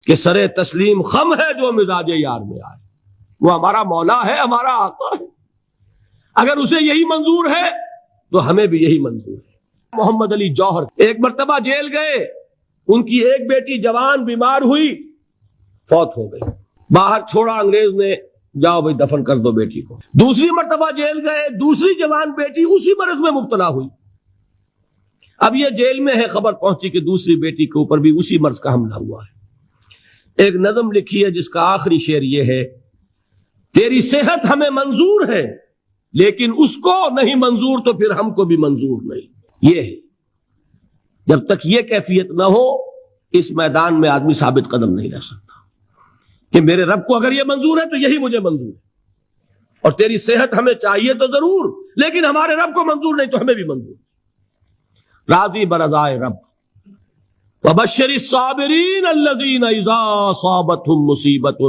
کہ سر تسلیم خم ہے جو مزاج یار میں آئے. وہ ہمارا مولا ہے، ہمارا آقا ہے. اگر اسے یہی منظور ہے تو ہمیں بھی یہی منظور ہے. محمد علی جوہر ایک مرتبہ جیل گئے، ان کی ایک بیٹی جوان بیمار ہوئی، فوت ہو گئی. باہر چھوڑا انگریز نے، جاؤ بھائی دفن کر دو بیٹی کو. دوسری مرتبہ جیل گئے، دوسری جوان بیٹی اسی مرض میں مبتلا ہوئی. اب یہ جیل میں ہے، خبر پہنچی کہ دوسری بیٹی کے اوپر بھی اسی مرض کا حملہ ہوا ہے. ایک نظم لکھی ہے جس کا آخری شعر یہ ہے: تیری صحت ہمیں منظور ہے لیکن اس کو نہیں منظور تو پھر ہم کو بھی منظور نہیں. یہ ہے، جب تک یہ کیفیت نہ ہو اس میدان میں آدمی ثابت قدم نہیں رہ سکتا کہ میرے رب کو اگر یہ منظور ہے تو یہی مجھے منظور ہے. اور تیری صحت ہمیں چاہیے تو ضرور، لیکن ہمارے رب کو منظور نہیں تو ہمیں بھی منظور. راضی برضائے رب. وبشر الصابرین الذین اذا اصابتهم مصیبۃ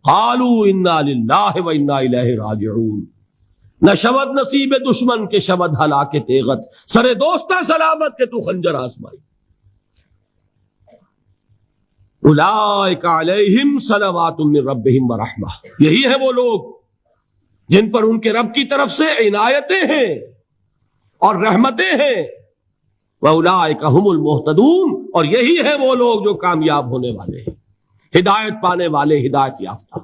قالوا انا للہ وانا الیہ راجعون. نہ شود نصیب دشمن کے شود ہلاک تیغت، سر دوستہ سلامت کے تو خنجر آزمائی. اولئک علیہم صلوات من ربہم ورحمہ. یہی ہے وہ لوگ جن پر ان کے رب کی طرف سے عنایتیں ہیں اور رحمتیں ہیں. وَأُولَٰئِكَ هُمُ الْمُهْتَدُونَ. اور یہی ہے وہ لوگ جو کامیاب ہونے والے ہیں، ہدایت پانے والے، ہدایت یافتہ.